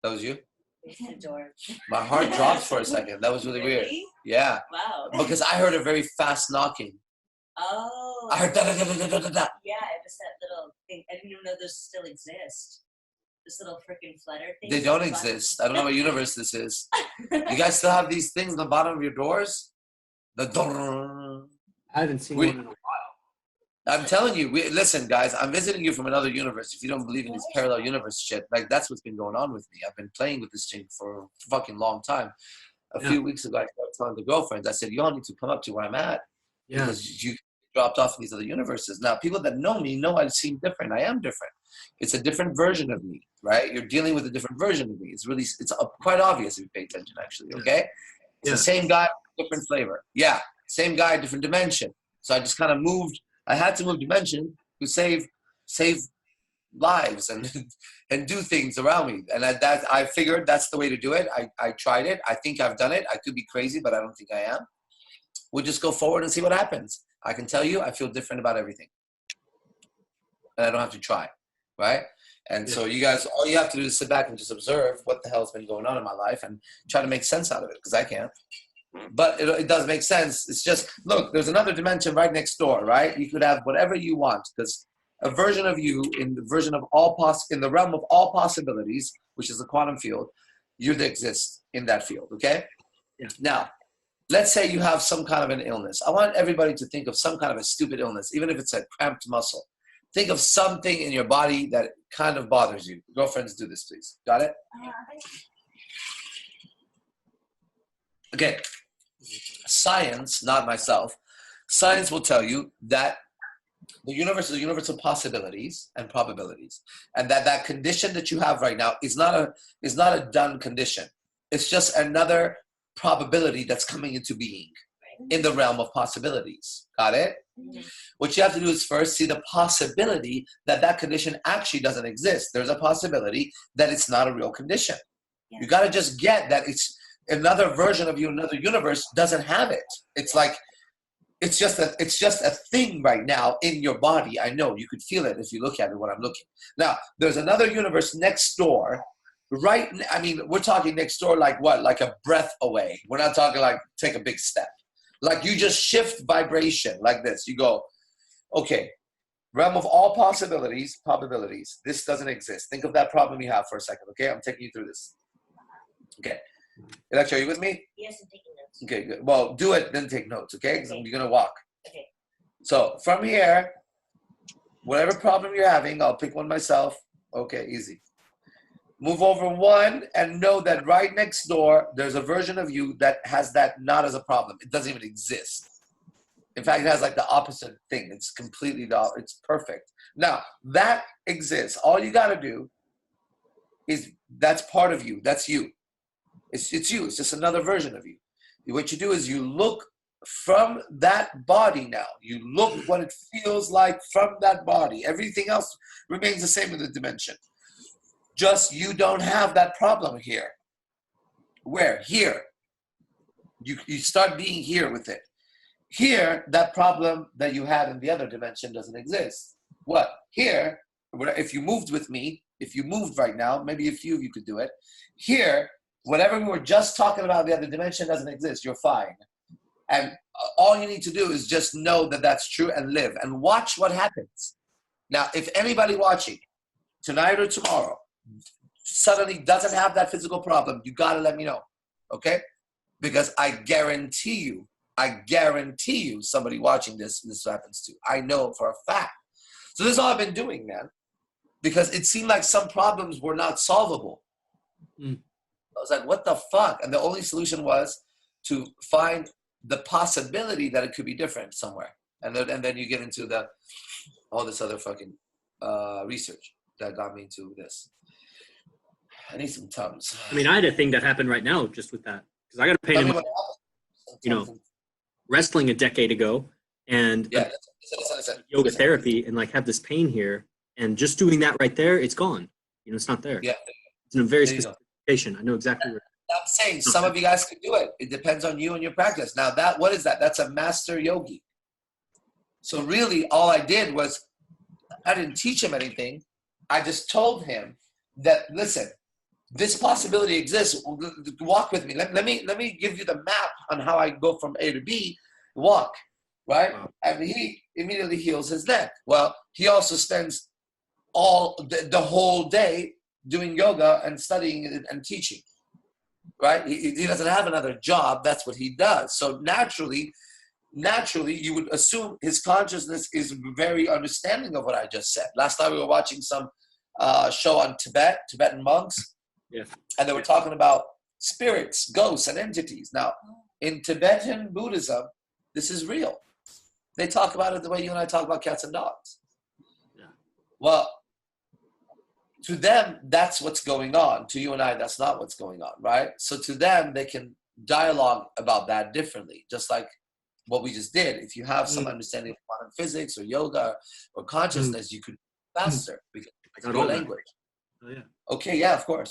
That was you? The door. My heart dropped for a second. That was really weird. Yeah. Wow. Because I heard a very fast knocking. Oh. I heard da-da-da-da-da-da-da. Yeah, it was that little thing. I didn't even know those still exist. This little freaking flutter thing. They don't exist. I don't know what universe this is. You guys still have these things on the bottom of your doors? The door. I haven't seen one in a while. I'm telling you, listen, guys, I'm visiting you from another universe. If you don't believe in this parallel universe shit, like that's what's been going on with me. I've been playing with this thing for a fucking long time. A few weeks ago, I started telling the girlfriends, I said, y'all need to come up to where I'm at. Yeah. Because you dropped off in these other universes. Now, people that know me know I seem different. I am different. It's a different version of me, right? You're dealing with a different version of me. It's quite obvious if you pay attention, actually, okay? It's the same guy, different flavor. Yeah, same guy, different dimension. So I just kind of moved. I had to move dimension to save lives and do things around me. And I figured that's the way to do it. I tried it. I think I've done it. I could be crazy, but I don't think I am. We'll just go forward and see what happens. I can tell you I feel different about everything. And I don't have to try, right? And so you guys, all you have to do is sit back and just observe what the hell's been going on in my life and try to make sense out of it, because I can't. But it does make sense. It's just, look, there's another dimension right next door, right? You could have whatever you want, because a version of you in the realm of all possibilities, which is the quantum field, you exist in that field, okay? Yeah. Now, let's say you have some kind of an illness. I want everybody to think of some kind of a stupid illness, even if it's a cramped muscle. Think of something in your body that kind of bothers you. Girlfriends, do this, please. Got it? Okay. Science, not myself, science will tell you that the universe is a universe of possibilities and probabilities, and that condition that you have right now is not a done condition. It's just another probability that's coming into being in the realm of possibilities. Got it? Mm-hmm. What you have to do is first see the possibility that condition actually doesn't exist. There's a possibility that it's not a real condition. Yeah. You got to just get that it's another version of you, another universe doesn't have it. It's like, it's just a thing right now in your body. I know you could feel it if you look at it when I'm looking. Now, there's another universe next door, right? I mean, we're talking next door like what? Like a breath away. We're not talking like take a big step. Like you just shift vibration like this. You go, okay, realm of all possibilities, probabilities. This doesn't exist. Think of that problem you have for a second, okay? I'm taking you through this. Okay. Electra, are you with me? Yes, I'm taking notes. Okay, good. Well, do it, then take notes, okay? Because you're going to walk. Okay. So from here, whatever problem you're having, I'll pick one myself. Okay, easy. Move over one and know that right next door, there's a version of you that has that not as a problem. It doesn't even exist. In fact, it has like the opposite thing. It's completely, it's perfect. Now, that exists. All you got to do is, that's part of you. That's you. It's you. It's just another version of you. What you do is you look from that body now. You look what it feels like from that body. Everything else remains the same in the dimension. Just you don't have that problem here. Where? Here. You start being here with it. Here, that problem that you had in the other dimension doesn't exist. What? Here, if you moved with me, if you moved right now, maybe a few of you could do it. Here, whatever we were just talking about in the other dimension doesn't exist. You're fine. And all you need to do is just know that that's true and live and watch what happens. Now, if anybody watching tonight or tomorrow suddenly doesn't have that physical problem, you got to let me know, okay? Because I guarantee you somebody watching this happens to. I know for a fact. So this is all I've been doing, man, because it seemed like some problems were not solvable. I was like, what the fuck? And the only solution was to find the possibility that it could be different somewhere. And then you get into all this other fucking research that got me into this. I need some Tums. I mean, I had a thing that happened right now just with that. Because I got a pain in wrestling a decade ago and yoga therapy and like have this pain here. And just doing that right there, it's gone. It's not there. Yeah. It's in a very specific location. I know exactly where. I'm saying some of you guys could do it. It depends on you and your practice. Now what is that? That's a master yogi. So really all I did was, I didn't teach him anything. I just told him that, listen, this possibility exists. Walk with me. Let me give you the map on how I go from A to B. Walk, right? Wow. And he immediately heals his neck. Well, he also spends all the whole day doing yoga and studying and teaching, right? He doesn't have another job. That's what he does. So naturally, you would assume his consciousness is very understanding of what I just said. Last night we were watching some show on Tibetan monks. Yeah. And they were talking about spirits, ghosts, and entities. Now, in Tibetan Buddhism, this is real. They talk about it the way you and I talk about cats and dogs. Yeah. Well, to them, that's what's going on. To you and I, that's not what's going on, right? So to them, they can dialogue about that differently, just like what we just did. If you have some understanding of quantum physics or yoga or consciousness, you could faster because it's your language. Oh, yeah. Okay, yeah, of course.